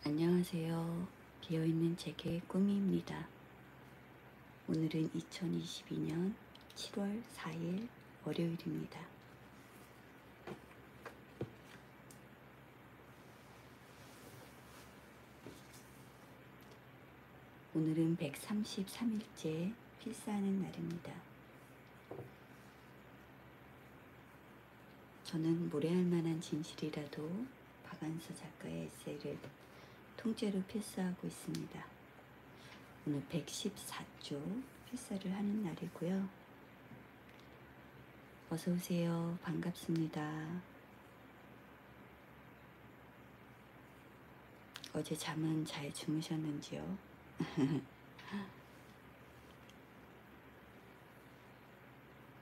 안녕하세요. 비어있는 책의 꿈입니다. 오늘은 2022년 7월 4일 월요일입니다. 오늘은 133일째 필사하는 날입니다. 저는 모래알 만한 진실이라도 박안서 작가의 에세이를 통째로 필사하고 있습니다. 오늘 114조 필사를 하는 날이고요. 어서오세요. 반갑습니다. 어제 잠은 잘 주무셨는지요?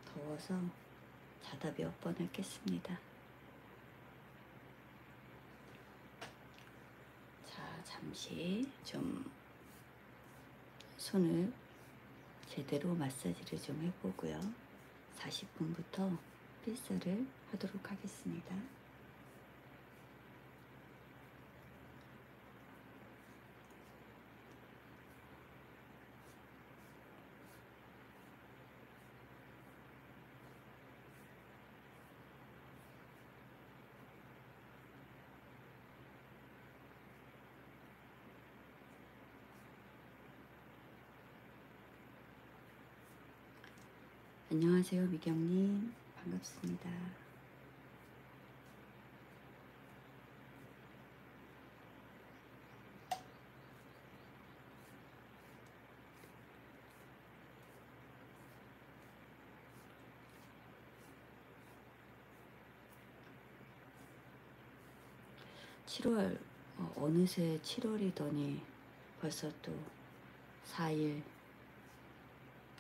더워서 자다 몇 번을 깼습니다. 자, 잠시 좀 손을 제대로 마사지를 좀 해보고요. 40분부터 필사를 하도록 하겠습니다. 안녕하세요, 미경님. 반갑습니다. 어느새 7월이더니 벌써 또 4일,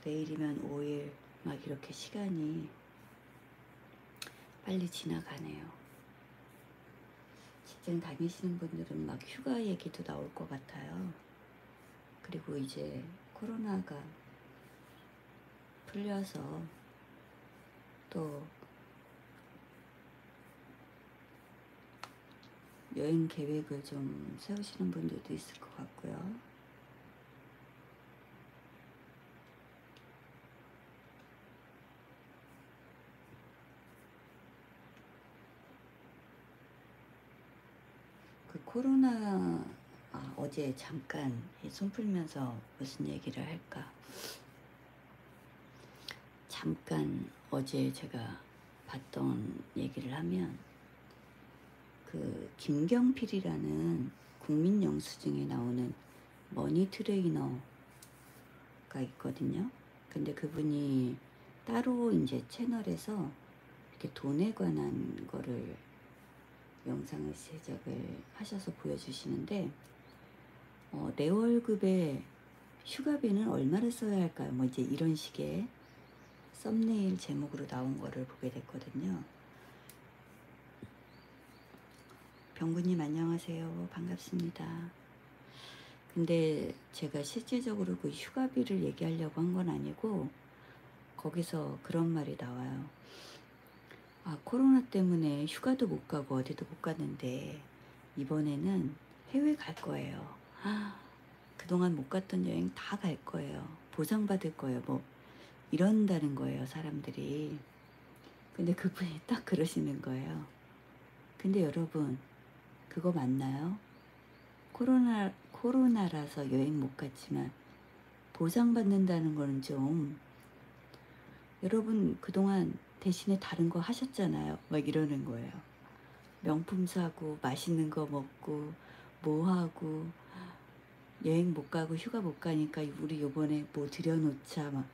내일이면 5일, 막 이렇게 시간이 빨리 지나가네요. 직장 다니시는 분들은 막 휴가 얘기도 나올 것 같아요. 그리고 이제 코로나가 풀려서 또 여행 계획을 좀 세우시는 분들도 있을 것 같고요. 그 코로나, 어제 잠깐 손 풀면서 무슨 얘기를 할까? 잠깐 어제 제가 봤던 얘기를 하면, 그 김경필이라는 국민 영수증에 나오는 머니 트레이너가 있거든요. 근데 그분이 따로 이제 채널에서 이렇게 돈에 관한 거를 영상을 제작을 하셔서 보여주시는데, 내 월급에 휴가비는 얼마를 써야 할까요? 뭐 이제 이런 식의 썸네일 제목으로 나온 거를 보게 됐거든요. 병구님 안녕하세요. 반갑습니다. 근데 제가 실질적으로 그 휴가비를 얘기하려고 한 건 아니고, 거기서 그런 말이 나와요. 코로나 때문에 휴가도 못 가고 어디도 못 갔는데 이번에는 해외 갈 거예요. 그동안 못 갔던 여행 다 갈 거예요. 보상받을 거예요. 뭐 이런다는 거예요, 사람들이. 근데 그분이 딱 그러시는 거예요. 근데 여러분, 그거 맞나요? 코로나라서 여행 못 갔지만 보상받는다는 거는 좀, 여러분 그동안 대신에 다른 거 하셨잖아요. 막 이러는 거예요. 명품 사고 맛있는 거 먹고 뭐 하고, 여행 못 가고 휴가 못 가니까 우리 요번에 뭐 들여놓자 막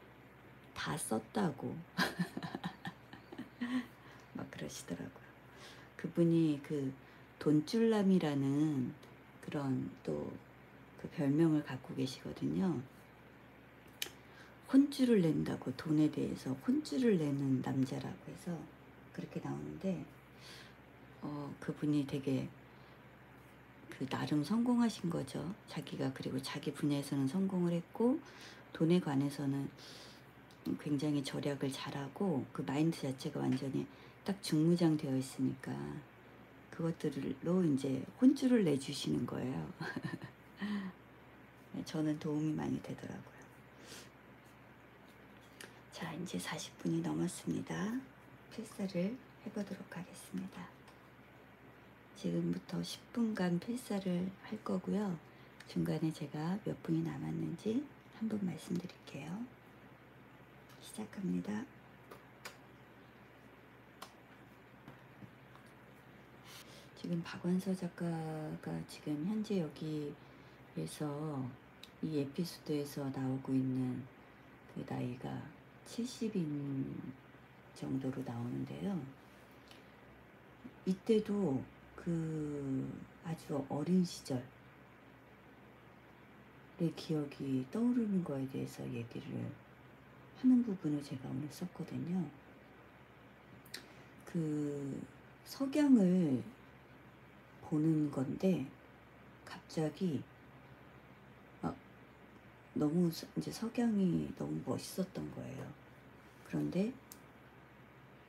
다 썼다고 막 그러시더라고요. 그분이 그 돈줄남이라는 그런 또 그 별명을 갖고 계시거든요. 혼쭐을 낸다고, 돈에 대해서 혼쭐을 내는 남자라고 해서 그렇게 나오는데, 그분이 되게 그 나름 성공하신 거죠. 자기가, 그리고 자기 분야에서는 성공을 했고 돈에 관해서는 굉장히 절약을 잘하고, 그 마인드 자체가 완전히 딱 중무장 되어 있으니까 그것들로 이제 혼쭐을 내주시는 거예요. 저는 도움이 많이 되더라고요. 자, 이제 40분이 넘었습니다. 필사를 해보도록 하겠습니다. 지금부터 10분간 필사를 할 거고요. 중간에 제가 몇 분이 남았는지 한번 말씀드릴게요. 시작합니다. 지금 박완서 작가가 지금 현재 여기에서 이 에피소드에서 나오고 있는 그 나이가 70인 정도로 나오는데요. 이때도 그 아주 어린 시절의 기억이 떠오르는 거에 대해서 얘기를 하는 부분을 제가 오늘 썼거든요. 그 석양을 보는 건데 갑자기 너무 이제 석양이 너무 멋있었던 거예요. 그런데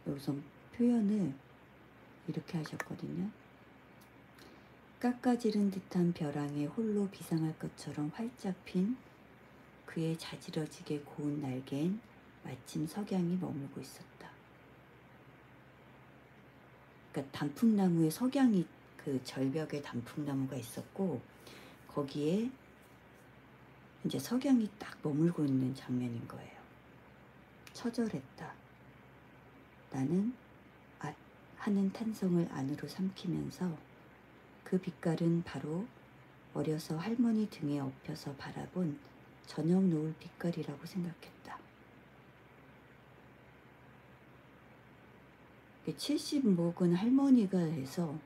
여기서 표현을 이렇게 하셨거든요. 깎아지른 듯한 벼랑에 홀로 비상할 것처럼 활짝 핀 그의 자지러지게 고운 날개엔 마침 석양이 머물고 있었다. 그러니까 단풍나무에 석양이 그 절벽에 단풍나무가 있었고 거기에 이제 석양이 딱 머물고 있는 장면인 거예요. 처절했다. 나는 앗 하는 탄성을 안으로 삼키면서 그 빛깔은 바로 어려서 할머니 등에 엎혀서 바라본 저녁 노을 빛깔이라고 생각했다. 70목은 할머니가 해서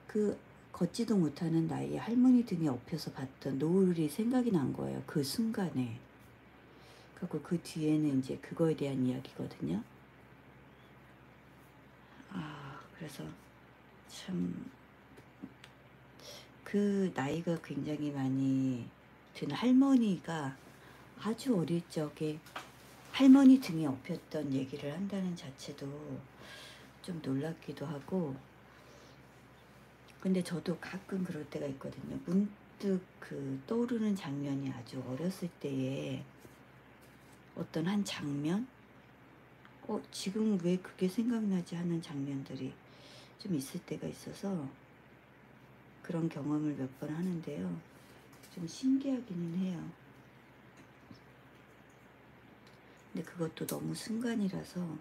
그 걷지도 못하는 나이에 할머니 등에 엎여서 봤던 노을이 생각이 난 거예요. 그 순간에. 그리고 그 뒤에는 이제 그거에 대한 이야기거든요. 그래서 참 그 나이가 굉장히 많이 든 할머니가 아주 어릴 적에 할머니 등에 엎였던 얘기를 한다는 자체도 좀 놀랍기도 하고, 근데 저도 가끔 그럴 때가 있거든요. 문득 그 떠오르는 장면이 아주 어렸을 때의 어떤 한 장면? 지금 왜 그게 생각나지 하는 장면들이 좀 있을 때가 있어서 그런 경험을 몇 번 하는데요. 좀 신기하기는 해요. 근데 그것도 너무 순간이라서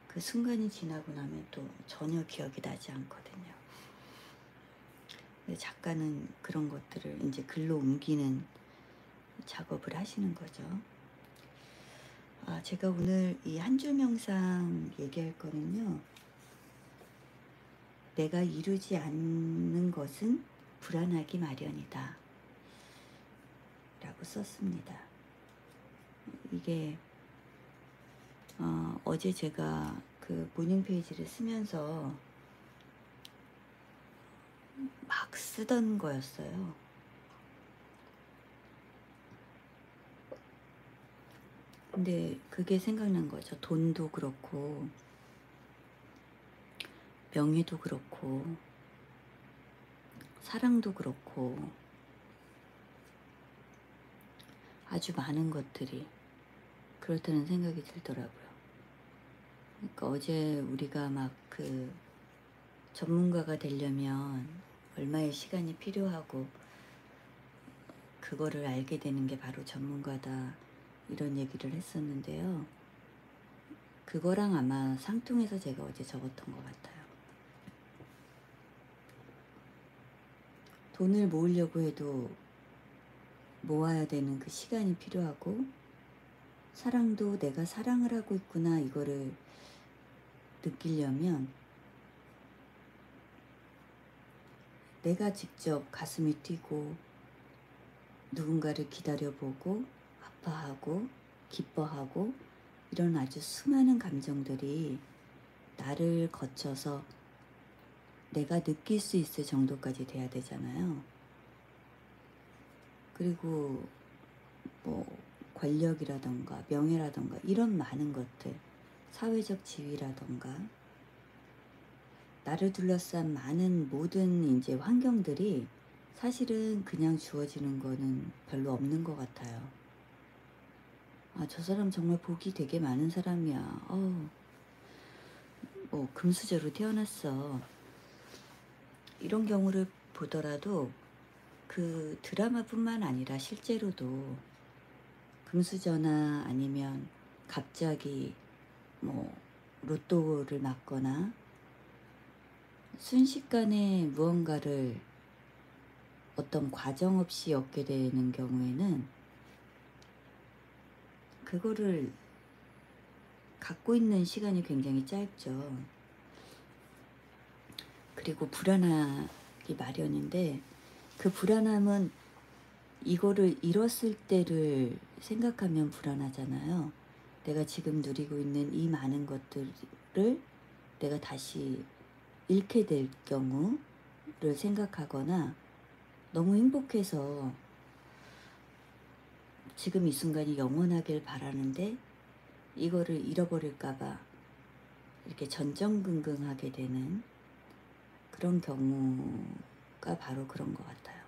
그 순간이 지나고 나면 또 전혀 기억이 나지 않거든요. 근데 작가는 그런 것들을 이제 글로 옮기는 작업을 하시는 거죠. 제가 오늘 이 한 줄 명상 얘기할 거는요. 내가 이루지 않는 것은 불안하기 마련이다 라고 썼습니다. 이게 어제 제가 그 모닝 페이지를 쓰면서 막 쓰던 거였어요. 근데 그게 생각난 거죠. 돈도 그렇고 명예도 그렇고 사랑도 그렇고 아주 많은 것들이 그렇다는 생각이 들더라고요. 그러니까 어제 우리가 막 그 전문가가 되려면 얼마의 시간이 필요하고 그거를 알게 되는 게 바로 전문가다 이런 얘기를 했었는데요. 그거랑 아마 상통해서 제가 어제 적었던 것 같아요. 돈을 모으려고 해도 모아야 되는 그 시간이 필요하고 사랑도 내가 사랑을 하고 있구나 이거를 느끼려면 내가 직접 가슴이 뛰고 누군가를 기다려보고 아파하고 기뻐하고 이런 아주 수많은 감정들이 나를 거쳐서 내가 느낄 수 있을 정도까지 돼야 되잖아요. 그리고 뭐 권력이라던가 명예라던가 이런 많은 것들, 사회적 지위라던가 나를 둘러싼 많은 모든 이제 환경들이 사실은 그냥 주어지는 거는 별로 없는 것 같아요. 아, 저 사람 정말 복이 되게 많은 사람이야. 뭐 금수저로 태어났어. 이런 경우를 보더라도 그 드라마뿐만 아니라 실제로도 금수저나 아니면 갑자기 뭐 로또를 맞거나 순식간에 무언가를 어떤 과정 없이 얻게 되는 경우에는 그거를 갖고 있는 시간이 굉장히 짧죠. 그리고 불안하기 마련인데 그 불안함은 이거를 잃었을 때를 생각하면 불안하잖아요. 내가 지금 누리고 있는 이 많은 것들을 내가 다시 잃게 될 경우를 생각하거나 너무 행복해서 지금 이 순간이 영원하길 바라는데 이거를 잃어버릴까봐 이렇게 전전긍긍하게 되는 그런 경우가 바로 그런 것 같아요.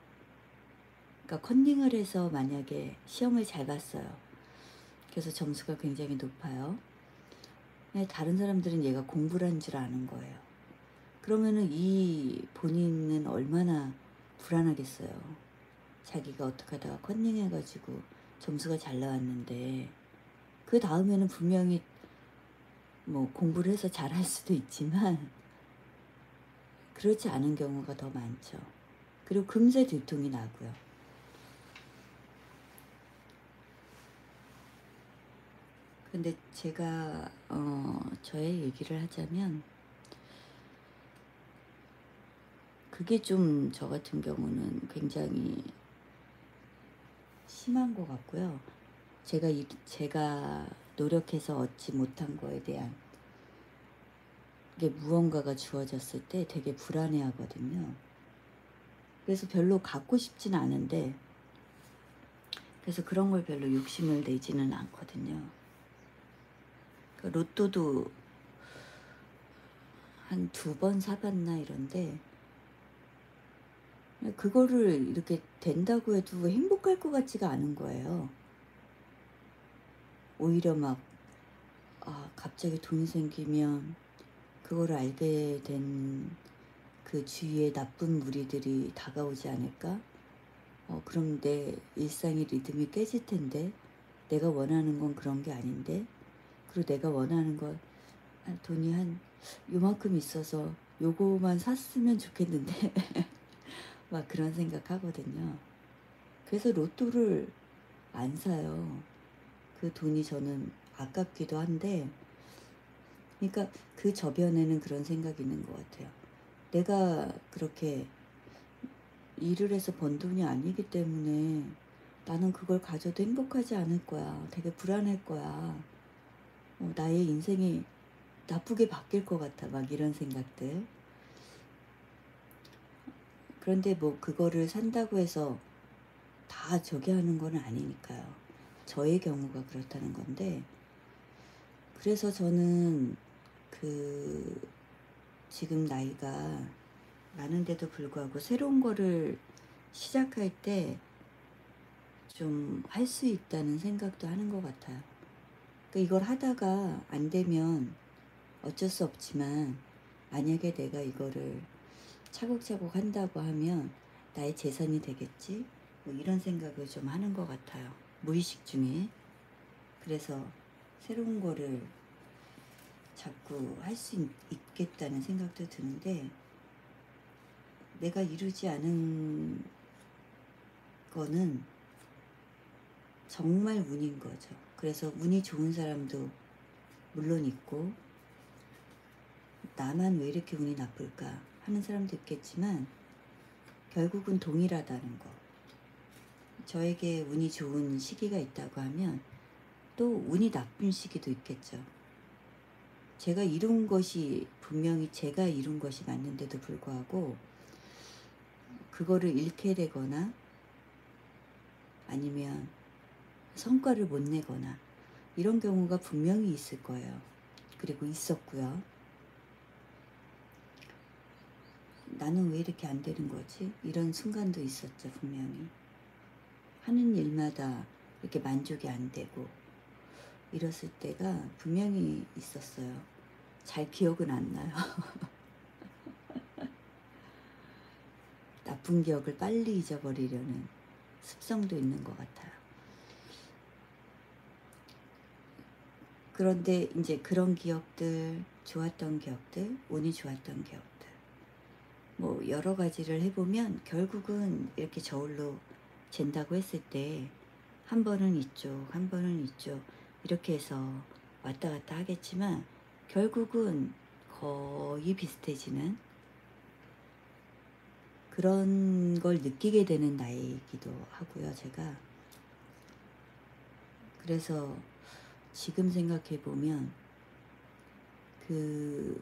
그러니까 컨닝을 해서 만약에 시험을 잘 봤어요. 그래서 점수가 굉장히 높아요. 근데 다른 사람들은 얘가 공부를 한 줄 아는 거예요. 그러면은 이 본인은 얼마나 불안하겠어요. 자기가 어떻게 하다가 컨닝해가지고 점수가 잘 나왔는데 그 다음에는 분명히 뭐 공부를 해서 잘할 수도 있지만 그렇지 않은 경우가 더 많죠. 그리고 금세 들통이 나고요. 근데 제가 저의 얘기를 하자면 그게 좀 저 같은 경우는 굉장히 심한 것 같고요. 제가 노력해서 얻지 못한 거에 대한 게 무언가가 주어졌을 때 되게 불안해하거든요. 그래서 별로 갖고 싶진 않은데 그래서 그런 걸 별로 욕심을 내지는 않거든요. 그러니까 로또도 한 2번 사봤나 이런데 그거를 이렇게 된다고 해도 행복할 것 같지가 않은 거예요. 오히려 막 갑자기 돈이 생기면 그거를 알게 된 그 주위에 나쁜 무리들이 다가오지 않을까? 그럼 내 일상의 리듬이 깨질 텐데 내가 원하는 건 그런 게 아닌데 그리고 내가 원하는 건 돈이 한 요만큼 있어서 요거만 샀으면 좋겠는데 막 그런 생각하거든요. 그래서 로또를 안 사요. 그 돈이 저는 아깝기도 한데 그러니까 그 저변에는 그런 생각이 있는 것 같아요. 내가 그렇게 일을 해서 번 돈이 아니기 때문에 나는 그걸 가져도 행복하지 않을 거야. 되게 불안할 거야. 나의 인생이 나쁘게 바뀔 것 같아. 막 이런 생각들. 그런데 뭐 그거를 산다고 해서 다 저기 하는 건 아니니까요. 저의 경우가 그렇다는 건데 그래서 저는 그 지금 나이가 많은데도 불구하고 새로운 거를 시작할 때 좀 할 수 있다는 생각도 하는 것 같아요. 그러니까 이걸 하다가 안 되면 어쩔 수 없지만 만약에 내가 이거를 차곡차곡 한다고 하면 나의 재산이 되겠지? 뭐 이런 생각을 좀 하는 것 같아요. 무의식 중에. 그래서 새로운 거를 자꾸 할 수 있겠다는 생각도 드는데 내가 이루지 않은 거는 정말 운인 거죠. 그래서 운이 좋은 사람도 물론 있고 나만 왜 이렇게 운이 나쁠까 하는 사람도 있겠지만 결국은 동일하다는 거. 저에게 운이 좋은 시기가 있다고 하면 또 운이 나쁜 시기도 있겠죠. 제가 이룬 것이 분명히 제가 이룬 것이 맞는데도 불구하고 그거를 잃게 되거나 아니면 성과를 못 내거나 이런 경우가 분명히 있을 거예요. 그리고 있었고요. 나는 왜 이렇게 안 되는 거지? 이런 순간도 있었죠, 분명히. 하는 일마다 이렇게 만족이 안 되고 이랬을 때가 분명히 있었어요. 잘 기억은 안 나요. 나쁜 기억을 빨리 잊어버리려는 습성도 있는 것 같아요. 그런데 이제 그런 기억들, 좋았던 기억들, 운이 좋았던 기억들, 뭐 여러 가지를 해보면 결국은 이렇게 저울로 잰다고 했을 때 한 번은 이쪽, 한 번은 이쪽 이렇게 해서 왔다 갔다 하겠지만 결국은 거의 비슷해지는 그런 걸 느끼게 되는 나이이기도 하고요, 제가. 그래서 지금 생각해 보면 그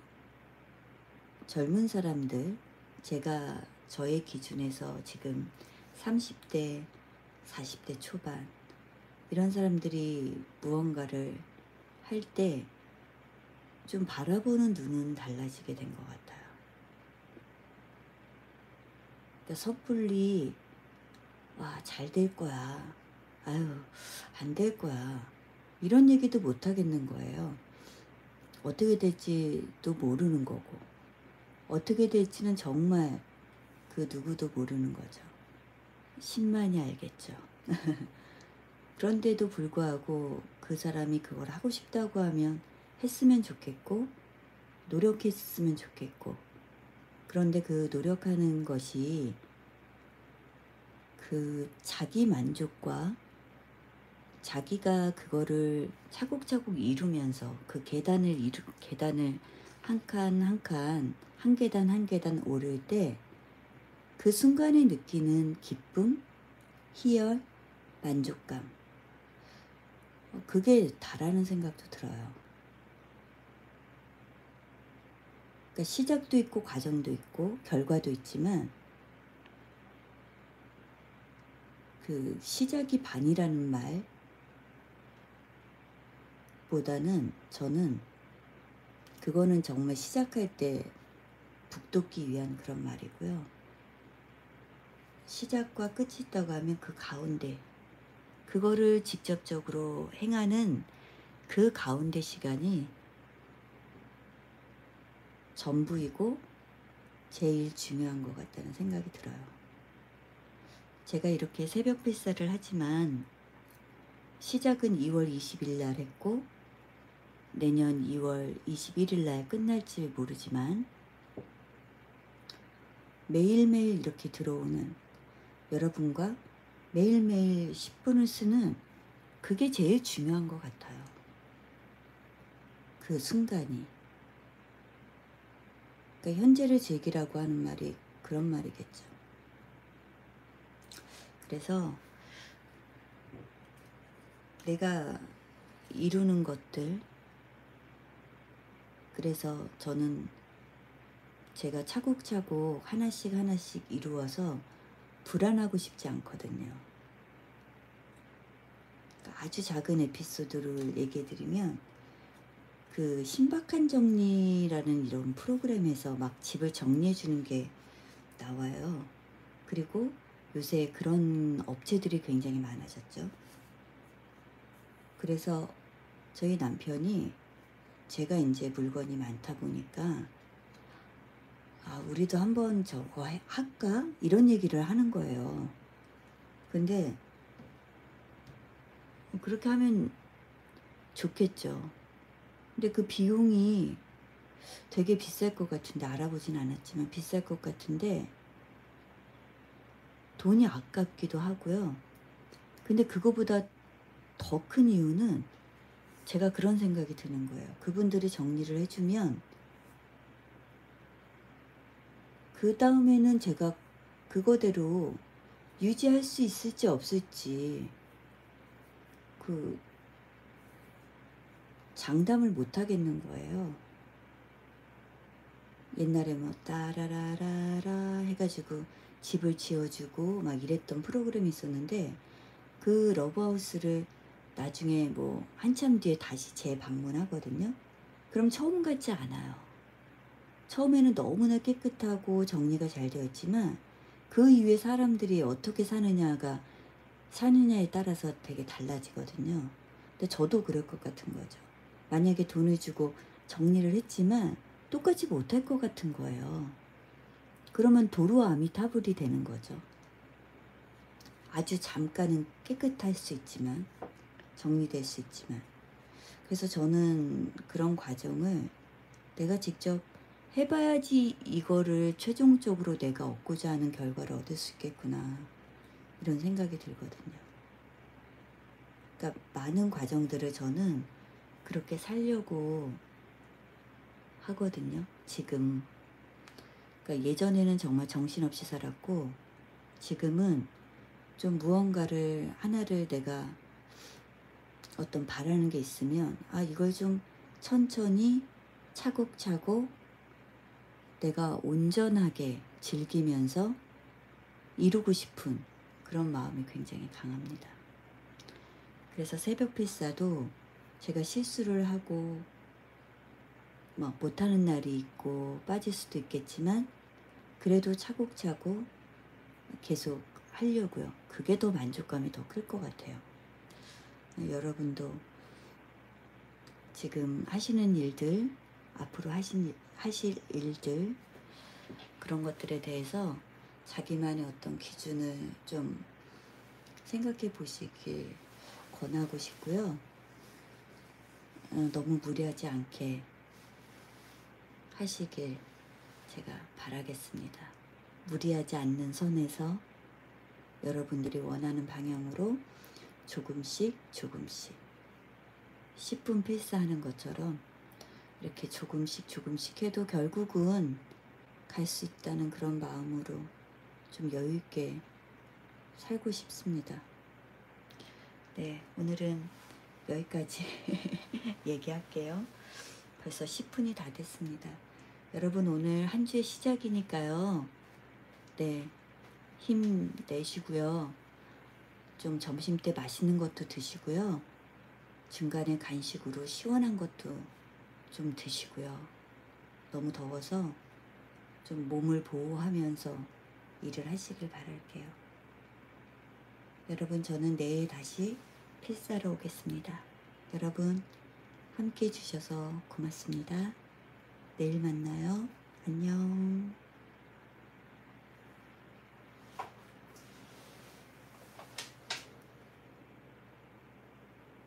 젊은 사람들, 제가 저의 기준에서 지금 30대, 40대 초반 이런 사람들이 무언가를 할 때 좀 바라보는 눈은 달라지게 된 것 같아요. 그러니까 섣불리 와, 잘 될 거야. 아유, 안 될 거야. 이런 얘기도 못 하겠는 거예요. 어떻게 될지도 모르는 거고, 어떻게 될지는 정말 그 누구도 모르는 거죠. 신만이 알겠죠. 그런데도 불구하고 그 사람이 그걸 하고 싶다고 하면 했으면 좋겠고, 노력했으면 좋겠고, 그런데 그 노력하는 것이 그 자기 만족과 자기가 그거를 차곡차곡 이루면서 그 계단을 한 칸 한 칸, 한 계단 한 계단 오를 때 그 순간에 느끼는 기쁨, 희열, 만족감, 그게 다라는 생각도 들어요. 그러니까 시작도 있고 과정도 있고 결과도 있지만 그 시작이 반이라는 말보다는 저는 그거는 정말 시작할 때 북돋기 위한 그런 말이고요. 시작과 끝이 있다고 하면 그 가운데, 그거를 직접적으로 행하는 그 가운데 시간이 전부이고 제일 중요한 것 같다는 생각이 들어요. 제가 이렇게 새벽 필사를 하지만 시작은 2월 20일 날 했고 내년 2월 21일 날 끝날지 모르지만 매일매일 이렇게 들어오는 여러분과 매일매일 10분을 쓰는 그게 제일 중요한 것 같아요. 그 순간이. 그러니까 현재를 즐기라고 하는 말이 그런 말이겠죠. 그래서 내가 이루는 것들, 그래서 저는 제가 차곡차곡 하나씩 하나씩 이루어서 불안하고 싶지 않거든요. 그러니까 아주 작은 에피소드를 얘기해 드리면 그 신박한 정리라는 이런 프로그램에서 막 집을 정리해 주는 게 나와요. 그리고 요새 그런 업체들이 굉장히 많아졌죠. 그래서 저희 남편이 제가 이제 물건이 많다 보니까 우리도 한번 저거 할까? 이런 얘기를 하는 거예요. 근데 그렇게 하면 좋겠죠. 근데 그 비용이 되게 비쌀 것 같은데, 알아보진 않았지만 비쌀 것 같은데 돈이 아깝기도 하고요. 근데 그거보다 더 큰 이유는 제가 그런 생각이 드는 거예요. 그분들이 정리를 해주면 그 다음에는 제가 그거대로 유지할 수 있을지 없을지 그 장담을 못 하겠는 거예요. 옛날에 뭐 따라라라라 해가지고 집을 지어주고 막 이랬던 프로그램이 있었는데 그 러브하우스를 나중에 뭐 한참 뒤에 다시 재방문하거든요. 그럼 처음 같지 않아요. 처음에는 너무나 깨끗하고 정리가 잘 되어 있지만 그 이후에 사람들이 어떻게 사느냐에 따라서 되게 달라지거든요. 근데 저도 그럴 것 같은 거죠. 만약에 돈을 주고 정리를 했지만 똑같이 못할 것 같은 거예요. 그러면 도루 아미타불이 되는 거죠. 아주 잠깐은 깨끗할 수 있지만, 정리될 수 있지만. 그래서 저는 그런 과정을 내가 직접 해봐야지 이거를 최종적으로 내가 얻고자 하는 결과를 얻을 수 있겠구나, 이런 생각이 들거든요. 그러니까 많은 과정들을 저는 그렇게 살려고 하거든요. 지금. 그러니까 예전에는 정말 정신없이 살았고 지금은 좀 무언가를 하나를 내가 어떤 바라는 게 있으면 이걸 좀 천천히 차곡차곡 내가 온전하게 즐기면서 이루고 싶은 그런 마음이 굉장히 강합니다. 그래서 새벽 필사도 제가 실수를 하고 못하는 날이 있고 빠질 수도 있겠지만 그래도 차곡차곡 계속 하려고요. 그게 더 만족감이 더 클 것 같아요. 여러분도 지금 하시는 일들, 앞으로 하실 일들, 그런 것들에 대해서 자기만의 어떤 기준을 좀 생각해 보시길 권하고 싶고요. 너무 무리하지 않게 하시길 제가 바라겠습니다. 무리하지 않는 선에서 여러분들이 원하는 방향으로 조금씩 10분 필사하는 것처럼 이렇게 조금씩 해도 결국은 갈 수 있다는 그런 마음으로 좀 여유 있게 살고 싶습니다. 네, 오늘은 여기까지 얘기할게요. 벌써 10분이 다 됐습니다. 여러분, 오늘 한 주의 시작이니까요. 네, 힘 내시고요. 좀 점심때 맛있는 것도 드시고요. 중간에 간식으로 시원한 것도 좀 드시고요. 너무 더워서 좀 몸을 보호하면서 일을 하시길 바랄게요. 여러분, 저는 내일 다시 필사로 오겠습니다. 여러분, 함께 해주셔서 고맙습니다. 내일 만나요. 안녕.